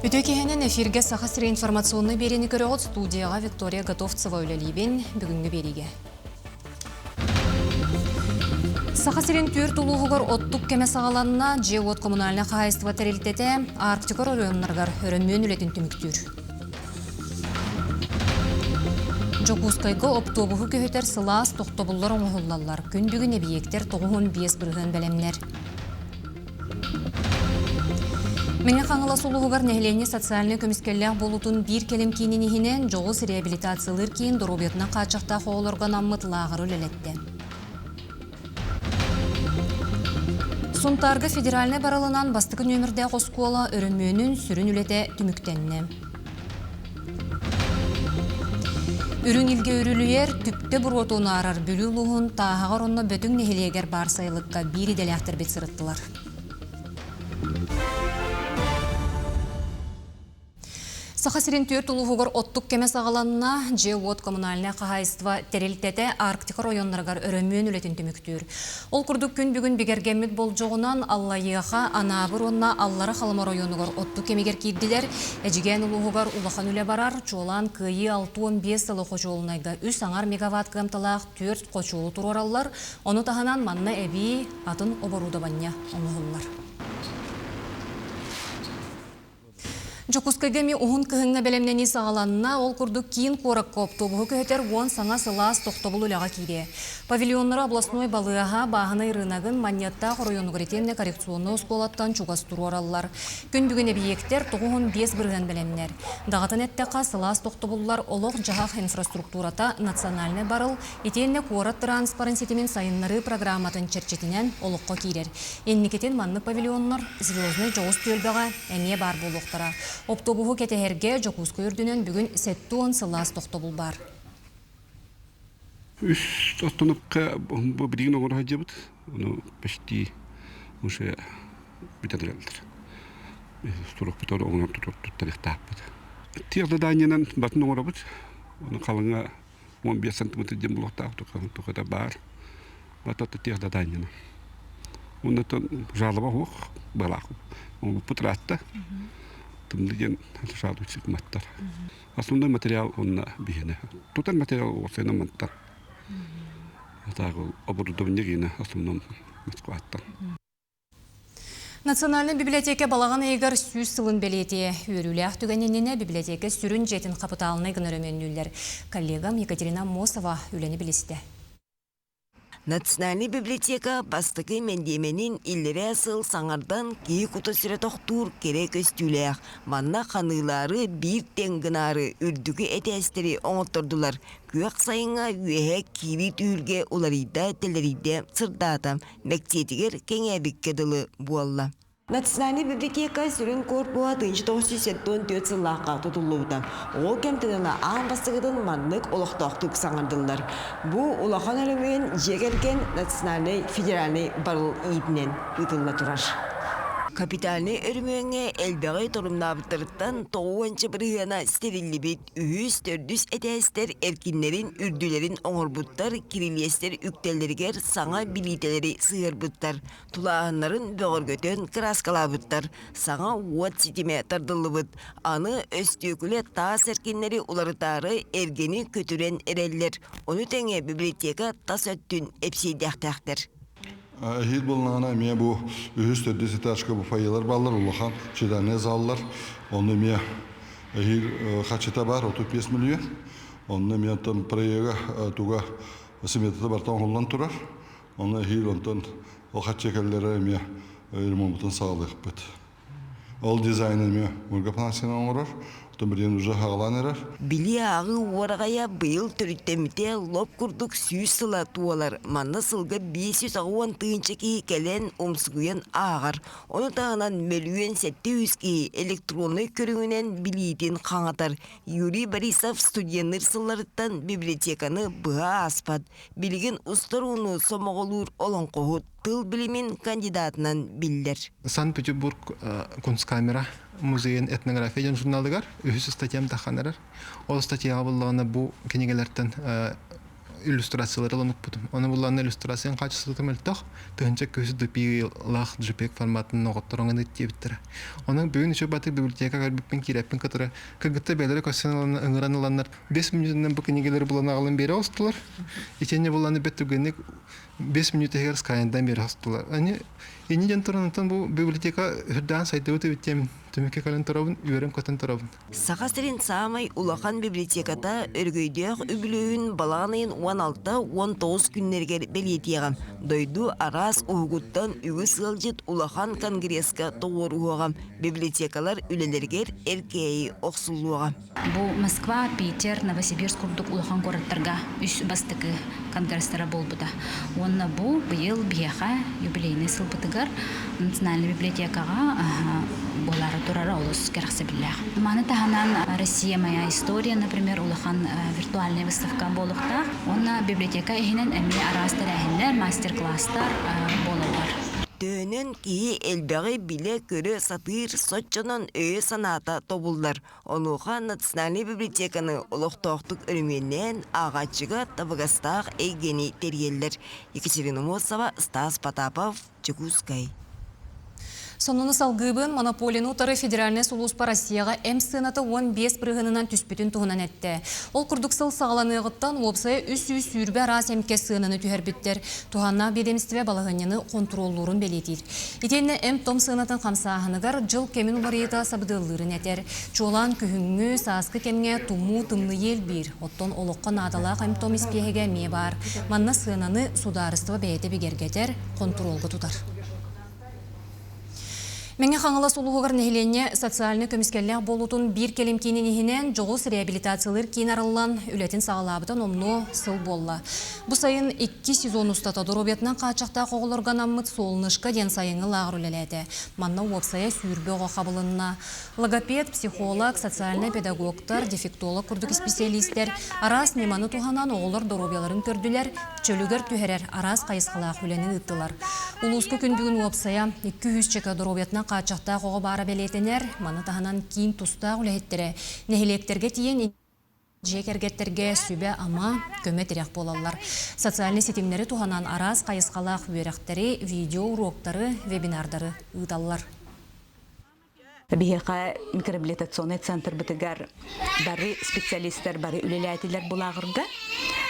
Үтөкеһенен эфирге саха сире информационный берени көрөгөт студияга Виктория Готовцева үлелибен бүгүнгү бериге. Саха сирен түр тулуугар оттук кеме сагаланына Жеот коммунальный хозяйство терилтете Арктикор районнаргар өрөммөн үлетин түмүктүр. Жокускайга оптобугу көһөтер сылаас токтобуллар оңохуллаллар. Күн бүгүн эбиектер 95 бырыгын белемнер. Мене қаңыла сұлығығар нәхілене социальный көміскерлер болутун бір келем кейненігінен жоғыз реабилитациялыр кейін дұробетіна қачықта қоғылырған аммытлағыр өлелетті. Сонтарғы федеральный барылынан бастықы нөмірді қоскуала өрімөнін сүрін үлеті түміктенне. Үрін илге үрілуер түпті бұр отуны арар бүлі ұлығын тағағар онына бөтің нәхілегер бар сайылыққа бір иделяқтыр бет сырыттылар. Саха сирен түр тулуугар оттук кеме сагаланына Жеот коммунальный хозяйство терилтете Арктика районнаргар өрөммөн үлетин түмүктүр. Ол курдук күн бүгүн бигергемит болжогунан Аллайыга анабыр онна Аллары халыма районугар оттук кемегер кирдилер. Эжиген улуугар улахан үле барар чолан кыйы 6-15 сылы кочолунайга 3 аңар мегаватт кымтылак 4 кочолу турараллар. Ону таханан манна эби атын оборудования оңохуллар. Жокускайгами уһун кыһыңа белемнени сагаланна ол курдук кийин коракка оптобугу көһөтер уон саңа сылаас тохтобул улага кире. Павильоннары областной балыага баахына рынагын маньятта районугретенне коррекционный школаттан чугастыру ораллар. Күн бүгүн эбиектер 95 бырыган белемнер. Дагатын эттека сылаас тохтобуллар олох жахах инфраструктурата национальный барыл итенне корат транспорт сетимен сайыннары программатын черчетинен олокко кирер. Энникетен манны павильоннар звездный жоос төлбага эмне бар болуктара. Оптобугу кетехерге Жокускай үрдүнөн бүгүн 7 сылаас тохтобул бар. Үс остановка биригин оңор хажабыт. Ону почти уже битадралдыр. Сторок битор оңор туттарыктаппыт. Тиягда данянан батын оңоробыт. Ону калыңа 15 сантиметр жем булактап туката бар. Батат тиягда даняна. Онутон жалыба хок балак. Ону путратта. Тымдыген шадучик маттар. Основной материал он бихене. Тутан материал осена маттар. Тагыл оборудование гина основном маскуаттан. Национальный библиотека балаган эгер сүз сылын белете өрүлях түгененене библиотека сүрүн жетин капиталны гынөрөмөннүллер. Коллегам Екатерина Мосова үлени билисте. Национальный библиотека бастығы мендеменин иллері асыл саңардан кей құты сүре тоқтур керек өстүләк. Манна қанылары бір тенгінары үрдігі әтәстері оңыттырдылар. Күйек сайынға үйе кири түйілге оларыда телериде сырдатам. Мәктетігер кеңәбікке дылы буалла. Национальный библиотека сүрін корпуа 1974 сыллаққа тұтылуыда. Ол кемтініна аң бастығыдың маннық олықтақтық саңырдылар. Бұ олақан әлімен жегерген национальный федеральный барыл етінен ұтылла тұрар. Капитальный өрмөңе элбәғай торумнабыттырыттан 9-шы бірігіна стерилі бет үйіз төрдіс әтәстер әркинлерін үрділерін оңырбұттар, кирилестер үктелдергер саңа билетелері сығырбыттар, тулағынларын бөғіргөтен краскалабыттар, саңа уат сетеме тардылыбыт, аны өстөкілі тас әркинлері уларытары әргені көтірен әрелер, оны тәңе библиотека тас өттін әпсейдәқтәқтір. Хит болнана ме бу үстөдү сеташка бу файлар баллар улахан чедане заллар. Оны ме хит хачета бар 35 миллион. Оны ме тон проега туга сметата бартан холлан турар. Оны хит онтон о хачекеллере ме ремонтун саалык бит. Ол дизайнер ме мурга плансына оңорор. Били ағы уарағая бұйыл түріттеміте лоп күрдік сүйіз сыла туалар. Манна сылға 500 ағуан тыынчы кейі кәлен омсығуен ағар. Оны тағынан мөлуен 700 кейі электронный көріңінен билейтін қаңатар. Юрий Борисов студенттер сылларыттан библиотеканы бұға аспад. Билеген ұстар оны сомағылыр олон қоғыт. Тыл билимин кандидатынан биллер. Санкт-Петербург Кунсткамера музейин этнография журналыгар үһүс статьям таханарар. Ол статьяга буллагана бу кенегелерден иллюстрациялар онукпут. Оны буллан иллюстрациян качеството мөлтөх, тынча көзү пилах JPEG форматын ноготторон эттебиттер. Оның бүгүн үчө баты библиотекага биппен киреппен катары кагытта белер көсөнөн ыңыраныланнар 5 минуттан бу книгелер булан агалын бере остулар. Ичене буланы беттүгенек 5 минут эгер скайндан бери остулар. Аны эни жантырынтан бу библиотека хүрдән сайты өтөбиттем. Төмөккө калан тарабын, үйөрөн көтөн тарабын. Сағасырын самай улахан библиотеката өргөйдег үбілөйін балағанайын 16-19 күннергер белетеғам. Дойду арас уғуттан үгі сылжыт улахан конгресска тоғыр уғам. Библиотекалар үлелергер эркейі оқсулуғам. Бу Москва, Питер, Новосибирск курдук улахан городтарга үс бастыкы конгресстара болбуда. Онна бу быйыл бияха юбилейный сылбытыгар Национальный библиотекага болары турара улус керахсебиллах. Маны таханан Россия моя история, например, улахан виртуальная выставка болукта. Онна библиотека эхинен эми арастар эхинлер мастер-класстар болалар. Төнін кии элбәғі біле көрі сатыр сотчынан өйе саната тобулдар. Онуға Национальный библиотеканы олықтоқтық өрменнен ағачыға табығастақ әйгені тергелдер. Екатерина Мосова, Стас Потапов, Чекускай. Сонуны салгыбын монополияны утары федеральный сулуспа Россияға сынаты 15 бірғынынан түспетін туғынан әтті. Ол күрдіксыл сағаланығыттан опсая үс-үс сүйірбе рас әмке сынаны түйербіттер. Туғанна бедемістіве балығынені контроллурын белетір. Итені том сынатын қамсағынығар жыл кемін барыйта сабыдылырын әтер. Чолан күхіңі сасқы кемге туму тымны ел бір. Оттон олыққа надалақ том испехеге ме бар. Манна сынаны сударыстығы бәйті бігергетер контролғы тұтар. Менге қаңылас ұлығығыр нәхіленне социальны көміскерлер болутын бір келем кейінен ехінен жоғыз реабилитациялар кейін арылан үлетін сағалабыдан омно сыл болла. Бұл сайын 2 сезон ұстата дұробетінен қачақта қоғылырған аммыт солнышқа ден сайыңы лағыр үлеләді. Манна опсая сүйірбе оға қабылынна. Логопед, психолог, социальный педагогтар, дефектолог күрдік специалистер арас неманы туғанан оғылыр дұробеларын көрділер, чөлігер түхерер арас қайысқалақ үленін ұттылар. Улусқы күн бүгін опсая 200 чека дұробетінен қачақта қоғы бара белетенер, маны тағынан кейін тұста үләйттірі. Нехелектерге тиен жекергеттерге сүбе ама көмет ирек болалар. Социальный сетимлері туғанан арас қайысқалақ үйеректері, видео уроктары, вебинардары ұйдалылар. Бихеқа микроабилитационный центр бітігер бары специалисттер, бары үлеләйтілер бұлағырға.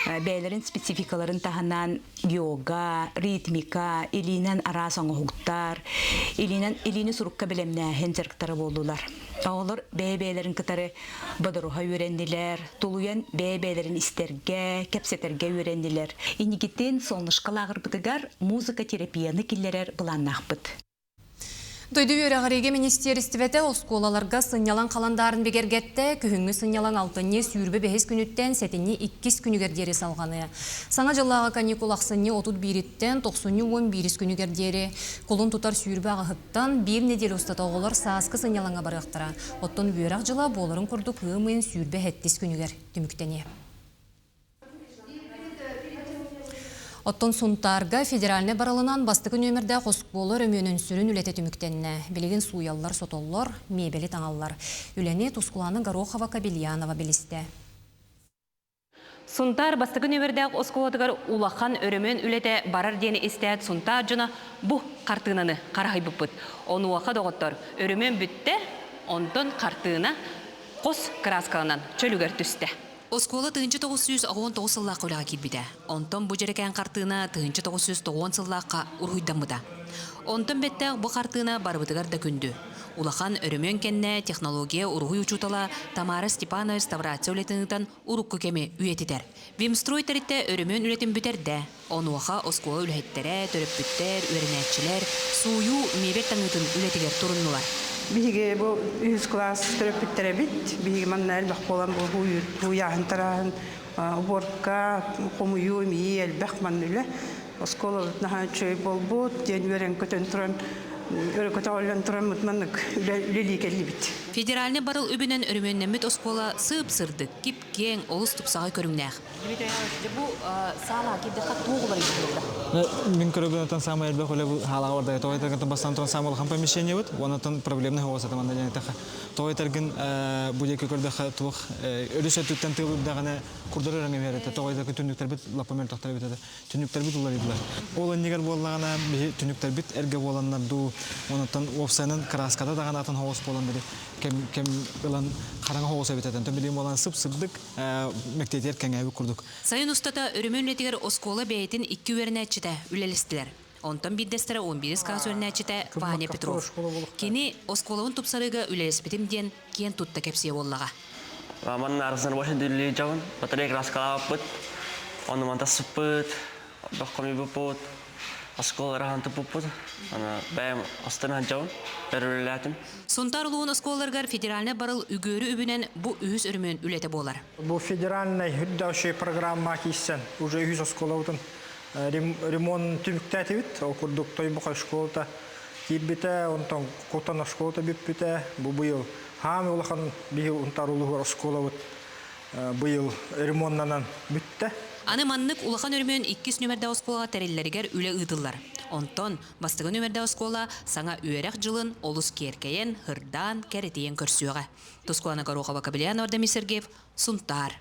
Бәйлерін спецификаларын тағынан йога, ритмика, илинен арас аңғықтар, илини сұрыққа білемнәхен зерктары болдылар. Олар бәй-бәйлерін кітары бадыруға үйренділер, тулуян бәй-бәйлерін істерге, кәпсетерге үйренділер. Инегеттен солнышқалағыр бітігер музыка терапияны келлерер бұланнақ бұд. Дойду өрәғареге министерістіветі осколаларға сынялан қаландарын бегергетті, күхіңі сынялан алтынне сүйірбі 5 күніттен сәтінне 2 күнігердері салғаны. Саңа жыллаға каникул ақсынне 31-тен 90-11 күнігердері. Қолын тұтар сүйірбі ағыттан бір недел ұстата оғылар сасқы сыняланға барықтыра. Оттон бүйірақ жыла боларын күрді қымын сүйірбі 7 күнігер түміктене. Оттон сунтарга федеральный баралынан бастықы нөмірді қосқолы өмөнін сүрін үлеті түміктеніне. Білеген суяллар, сотоллар, мебелі таңаллар. Үләне Тускуланы Горохова Кабельянова білісті. Сунтар бастықы нөмірді қосқолатығар улақан өрімен үлеті барар дені істәйт сунтар жына бұ қартығынаны қарағай бұппыд. Оны уақа доғыттар өрімен бүтті, онтон қартығына қос краскалынан чөлігер түсті. Оскола 1919 сыллаққа үліға келбеді. Онтон бұ жерекән қартығына 1990 сыллаққа ұрғыйдамыда. Онтон бәттәқ бұ қартығына барбытығар да күнді. Улахан өрімен кәнне технология ұрғый учутала Тамара Степанова реставрация үлетіңітін ұрыққы кеме үйететер. Вимстрой тәрітті өрімен үлетін бүтерді. Онуаға Оскола үлеттері, төріп бүттер, өрінәтшілер, сую мебет таңытын үлетігер тұрынылар. Биге бу 100 класс терапевттер бит, биге манна элбах болан бу яһын таран уборка, комую ми элбах маннуле. Оскола наһа чөй болбут, ден верен көтөн туран, өрө көтөлөн туран мутманнык лили келли бит. Федеральный барыл үбінен өріменнемет оскола сып сырдык, кип кең олыс тұпсағы көріңнәқ. Бұл сала кебдеқа тоғылар ешкілді? Мен көрігінен самый әлбәк олай бұл халаға орда. Тоғайтаргын бастан тұрын самый олған помещение өт, онатын проблемны ғоғасы таманда және тақы. Тоғайтаргын бұдекі көрдіқі тұлық өріс өттіттен тығылдағаны құрдыры раңы береді. Тоғайтаргын түндіктер біт лапамел тақтары бітеді. Түндіктер бит олар еділер. Ол негер болағана түндіктер бит әрге боланлар ду, онатын опсайнын краскада даған атын хоғыс болан беді. Кем ылан қараңы хоғыса бітеді. Төмелейін болан сып-сырдық мектейтер кәңәбі құрдық. Сайын ұстата өрімен өтігер оскола бәйтін 2 өрінәтчіті үлелістілер. Онтан биддестері 11 қағыз өрінәтчіті Ваня Петров. Кені осколауын тұпсарыға үлелеспетім ден кен тұтта кәпсие боллаға. Манның арасынан башы дүлі жауын, батарек раскалаға бұд, оны манта сұппыд, баққами бұппыд, осколары ханты бұппыд, бәйім астына жауын, өріләтім. Сонтар ұлуын осколарғар федеральны барыл үгөрі үбінен бұ үйіз өрімен үлеті болар. Бұл федеральный хүддаушай программа кейсен, уже үйіз осколаудың ремонт түміктәті бит, оқырдық той бұқай школта кейбіті, онтан қотан школта біппіті, бұл бұйыл. Хам олақан бейіл ұнтар ұлығыр осколауыт бұйыл ремонтнанан бітті. Аны маннык улахан өрімен 2 нөмірді осколаға тәрелерігер үлі ұйдылар. Онтон, бастығы нөмірді оскола саңа үйерек жылын олыс керкейен, хырдан, кәретейен көрсуға. Тоскуана Гаруға Бакабелиян Ордами Сергеев, Сунтар.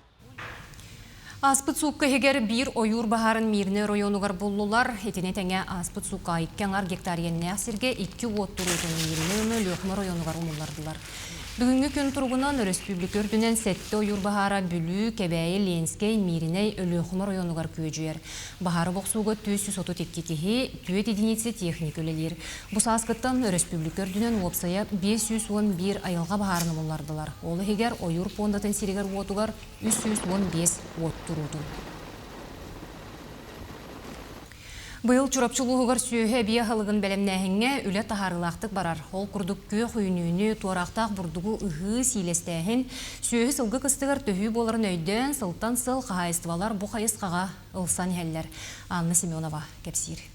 Аспыт суққа егер бір ойур бағарын миріне районуғар болулар, етіне тәңе аспыт суққа 2 гектариен нәсірге 2 оттыр өтін миріне өмі лөқмі районуғар умылардылар. Бүгінгі күн тұрғынан республика өрдінен сәтті ойур бағара бүлі, кәбәйі, ленскей, миріне өліқымы районуғар көжер. Бағары боқсуғы 230 теккетігі 4 единицы техник өлелер. Бұс асқыттан республика өрдінен опсая 511 айылға бағарыны болардылар. Олы егер ойур пондатын сирегер отуғар 315 оттыр ұдын. Бұл чурапчылығығыр сүйе бия халығын бәлемнәхіңе үлі тахарылақтық барар. Ол күрдік көй құйынүйіні туарақтақ бұрдығы ұғы сейлестәхін сүйе сылғы қыстығыр төхі боларын өйден сылтан сыл қағайыстывалар бұ қайысқаға ұлсан әллер. Анна Семенова кәпсир.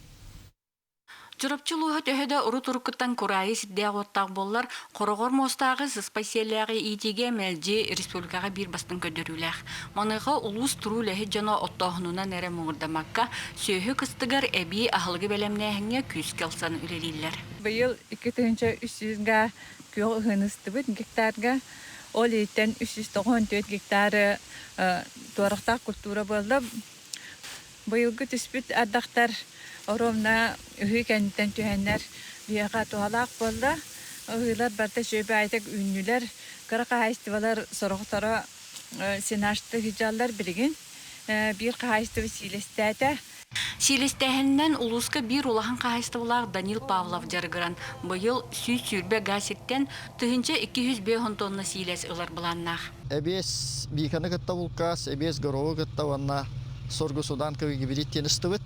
Чурапчылуға төхеді ұры тұрқыттан құрайы сиддәғ оттақ боллар, қорығыр мостағы спасиялығы етеге мәлде республикаға бір бастың көдіруләқ. Маныға ұлыс тұру ләхі жана оттағынынан әрі мұңырдамаққа сөйі қыстығар әбей ағылғы бәлемнәхіңе күз келсан үлелілер. Бұйыл 2300-ға көй ғыныстыбыд гектарға, ол еттен 394 гектары туарықтақ культура болды. Бұйылғы түспіт ардақтар Оромна үхі кәнттен түйәнлер бияға туалақ болды. Үхілер барда шөбі айтық үннілер, қырық қағайыстывалар сұрықтары сенашты хиджалар білген. Bir қағайыстывы сейлестәді. Сейлестәхіннен ұлысқа бір улахан қағайыстывалар Данил Павлов жарғыран. Бұйыл сүйбе ғасеттен түхінше 205 тонны сейлес ұлар бұланнақ. Әбес бейканы күтті бұлқас, әбес ғыровы күтті ванна сорғы судан көйгі біреттен істівіт.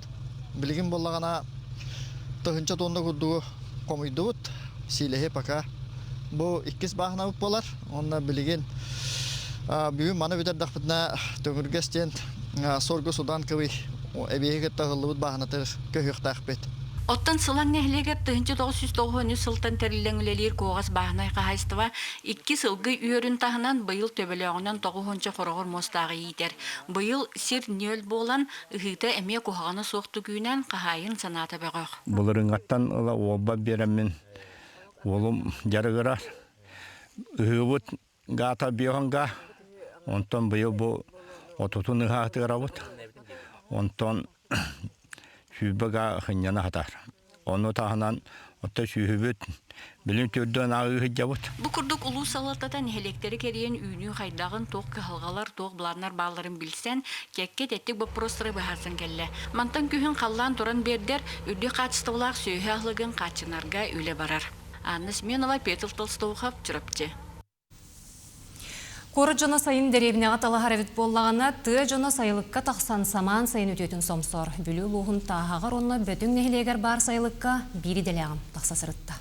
Білген болағана тұхынша тонны күрдігі комойдуыт, сейлеге пака. Бұл 2 бағына өп болар. Онна білген бүгін маны өтердақ бітіна төңіргестен сорғы судан көй әбеге күтті ғылыбыт бағынатыр көйіқтақ бет. Оттан сылан нәхлегер 1990 сылтан тәріліңлелер коғас бағынай қағайстыва 2 сылғы үйерін тағынан бұйыл төбелеғынан 9-шы қорығыр мостағы етер. Бұйыл сер нөл болан ұғыты әме қоғаны соқты күйінен қағайын санаты бәғық. Бұлырың аттан ұла оба беремін олым жарығырар. Үғыбыт ғата беғанға, онтан бұйыл бұл отутын ұғатығыра бұд. Онтан Шүйбіға қыняна қатар. Оны тағынан отта шүйбіт білім түрден ағы жабыт. Бұл күрдік ұлу салататан электері керейін үйіні қайдағын тоқ қығалғалар, тоқ бұланар баларын білсен, кәкке тәттік бұпростыры бұхасын кәлі. Мантан күйін қаллан тұран бердер, үрді қатыстығылақ сөйі ағылығын қатшынарға өлі барар. Анна Семенова, Петр Толстовхов, Чурапчы. Коры жана сайын деревнеға талағарабет боллағана ты жана сайылыққа тақсан саман сайын өтетін сомсор. Бүлі луғын тағағар онына бөтің нәхілегер бар сайылыққа бири делеғым тақса сырытта.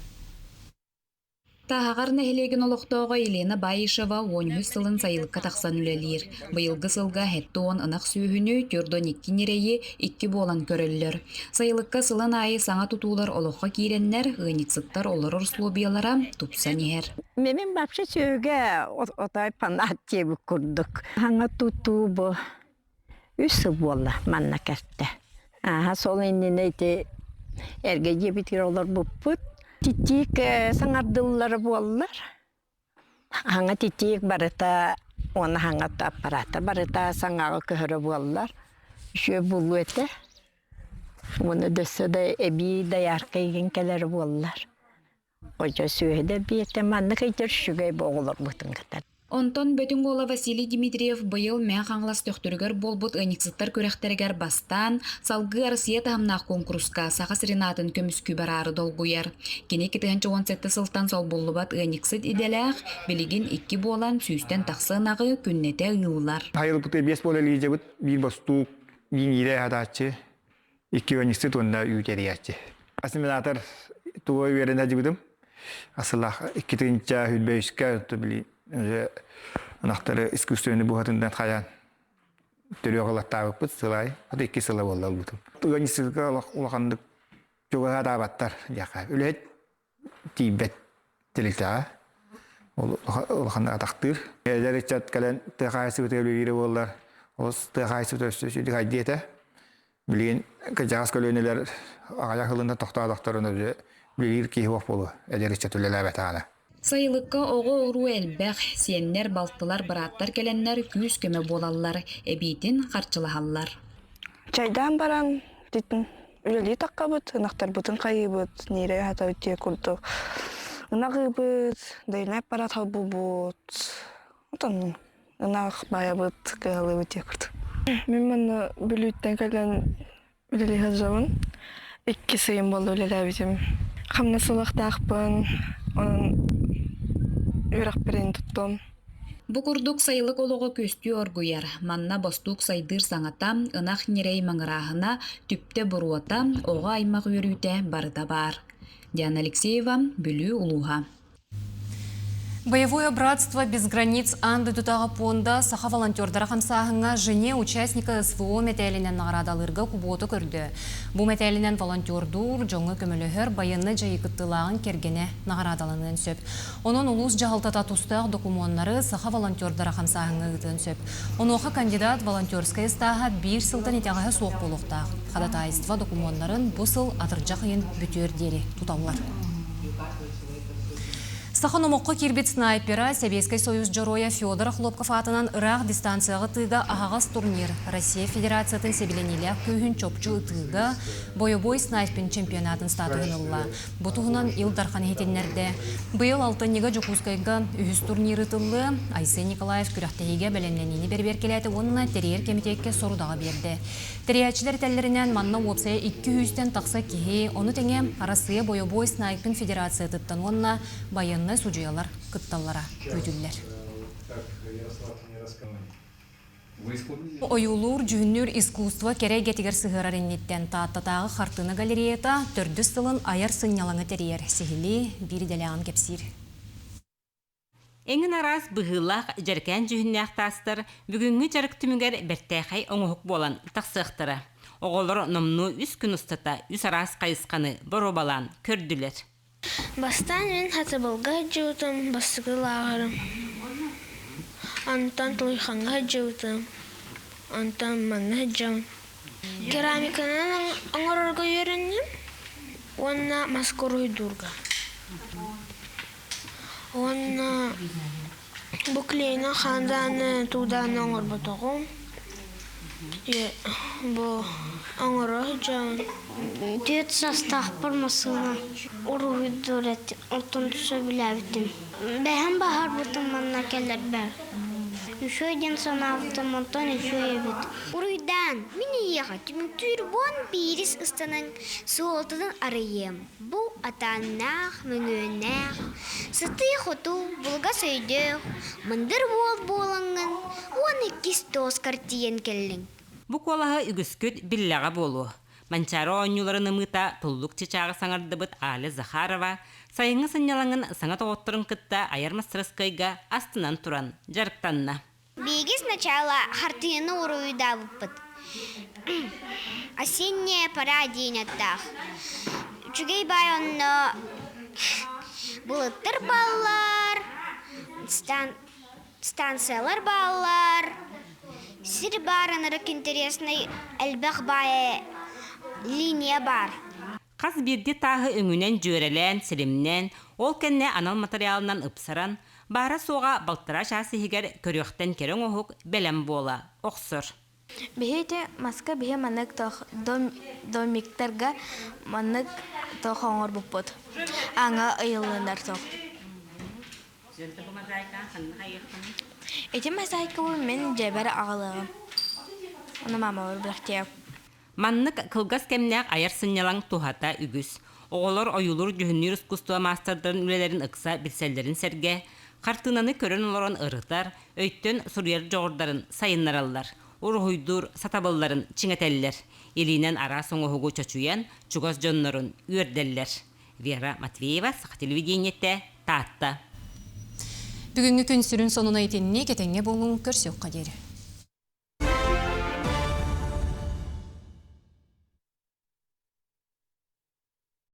Тахагар нәһилеген олоқтоға Елена Баишева 10 сылын сайылыққа тақсан үлелер. Бұйылғы сылға хәттуон ынақ сүйіні түрдон 2 нерейі 2 болан көрілілер. Сайылыққа сылын айы саңа тұтулар олыққа кейреннер, ғыниксыттар олар орслобиялара тупсан ехер. Мен бапшы сөйге отай панат тебі күрдік. Хаңа тұту бұ үсі болы манна кәтті. Сол еннен әйті әрге жебітер олар бұппыт. Титик саңардылары болылар. Хаңа титик барыта, оны хаңа аппарата барыта саңағы көхірі болылар. Үші бұлу өті. Оны дөсі де әбі даярқа еген кәлері болылар. Ожа сөйді бейті манны қайтыр шүгей боғылар бұтын қатар. Онтон бөтін бола Василий Дмитриев бұйыл мән қаңлас төқтірігер болбут өниксіттар көрәқтерігер бастан, салғы Россия тағымнақ конкурска сағас Ренатын көміс күбір ары долгуяр. Кене 2017 сылтан сол болубат өниксіт иделәқ, білігін 2 болан сүйістен тақсынағы күннете ұйылар. Хайыл бұты 5 бол әлі жебіт, бір бастуқ, бір ере адатшы, 2 өниксіт онда үйдері ятшы. Асыминатор туғай верен әжібідім, асылақ 2-тінші хүлбәйшікі өтті білі. Нақтары искусственный бұғатындан қаян түрі оғылаттағы бұд сылай, оты 2 сылы болды бұдым. Органистика олақандық жоғыға дабаттар жақа. Үлет тейбет тіліктаға, олақандық атақтыр. Әдер етчат кәлін тұқайсы бұты өлігері болдар. Олыс тұқайсы бұты өстіші қайдеті. Білген жағас көлөнелер ағаяқ ғылында тоқтадықтарын өзі білгер кейі оқ болу. Әдер етчат өлелі бәтағана. Сайылыққа оғы ұру әлбәқ, сиеннер, балтылар, бараттар кәләннер күз көмі болалар, әбейтін қарчылағалар. Чайдан баран, дейтін, үлелі таққа бұд, ынақтар бұтын қайы бұд, нейре хата өте күрдік. Үнағы бұд, дайынай парат хал бұд, отын үнақ бая бұд, кәлі өте күрдік. Мен мұны бүліттен кәлін үлелі хазжауын, 2 сайын болды үлелі әбетім. Қамна сылақтақпын, оның үйрақ бірін тұттым. Бұқұрдық сайылық олығы көсті оргуяр. Манна бастуқ сайдыр саңата, ынақ нерей маңырағына, түпте бұруата, оға аймақ өрүйте барыда бар. Диана Алексеева, Бүлі Улуға. Боевое братство без границ Анды Тутага Понда саха волонтердара хамсағыңа жене участника СВО мәтәлінен нағырадалырға куботы көрді. Бұл мәтәлінен волонтердур жоңы көмілігір байынны жайықыттылағын кергене нағырадалынын сөп. Оның ұлыс жағалтата тұстақ документары саха волонтердара хамсағыңа ұтын сөп. Оноға кандидат волонтерская стаға 1 сылдан етеғағы соқ болуқтақ. Қадатайыства документтарын бұсыл атыржақайын бүтер дері тұтаулар. Саханомоққа кирбет снайпера Советский Союз Джороя Федора Хлопков атынан ұрақ дистанцияғы тыға ағағас турнир Россия Федерациятын себеленелі күйін чопчу тыға бойы-бой снайпен чемпионатын статуын ұлла. Бұтығынан илдархан етенлерді. Бұйыл алтынеға Жукускайға үйіз турниры тылы Айсен Николаев күрақтайыға бәленленені бербер келеті онына терьер комитетке сорудаға берді. Терьячілер тәллерінен манна опсая 200-тен тақса кеге, оны тәңе Россия бойы-бой снайпен федерация тұттан онына байынны судьялар кытталлара көтүллер. Оюлур жүннүр искусство керегетигер сыгырар инниттен тааттатағы хартыны галереята төрді сылын аяр сынялаңы терьер сихили бириделян кепсир. Эңін арас бұғылақ жаркан жүхінне ақтастыр бүгінгі жарық түмігер бәртәқай оңығық болан тақсықтыры. Оғылыр номну үс күн ұстата үс арас қайысқаны бұр обалан көрділер. Бастан мен хатыбылға жаутым, бастығы лағырым. Антан тұлайханға жаутым, антан манна жаун. Керамиканан аңырарға үйреннем, онна маскорой дурга. Онна буклейна ханданы туданы аңыр бұтығым. Бұ аңырға жаун. Дет састақ бір масылы ұрығы дөрет, ұлтын түсі біләбітім. Бәйін бағар бұтым манна келер бәр. Үші өйден санавытым, ұлтын үші өйбіт. Ұрыйдан, мені еға түмін түрбон бейріс ұстаның суолтыдың арыйым. Бұл атаннақ, мүңөннәқ, сыты құту, бұлға сөйдіқ, мұндыр болыңын, 12 тоз картиен келің. Бұ қолағы үгіскөт білләға болу. Манчары оңюларын ымыта тұллық чечағы саңарды бұд Али Захарова Сайыңы сынялаңын саңа тоғыттырын кытта аярмастырыскайга астынан туран, жарықтанна. Беги сначала хартыны уруйда выпад. Осенняя пора день оттах. Чугей байонно булыттыр баллар, станциялар баллар. Сир барынырык интересный әлбәқ бай линия бар. Қаз бірде тағы өңінен жөрелен, сілімнен, ол кәнне анал материалынан ұпсаран, бары соға балтыра шасы егер көріқтен керен оғық бәлем бола, оқсыр. Бихете маска бихе манық домиктарға манық тоқоңыр бұппыд. Аңа ұйылындар тоқ. Эти мозаика бұл мен жәбәрі ағылығым. Оны мама өр біліқтеу. Маннык кылгас кемнәк аяр сыннялаң тухата үгүс. Оголор ойулур жүһүннүр искусство мастerdарын үлелерин ыкса билселдерин серге, картынаны көрөн олорон ырытар, өйттөн сурьер жогордарын сайыннараллар, урхуйдур сатабылларын чиңетеллер, илинен ара соңохугу чочуян чугас жоннорун үөрделлер. Вера Матвеева, Сах телевидениетте, Таатта. Бүгүнгү күн сүрүн сонуна итинне кетеңге болуң көрсөк кадери.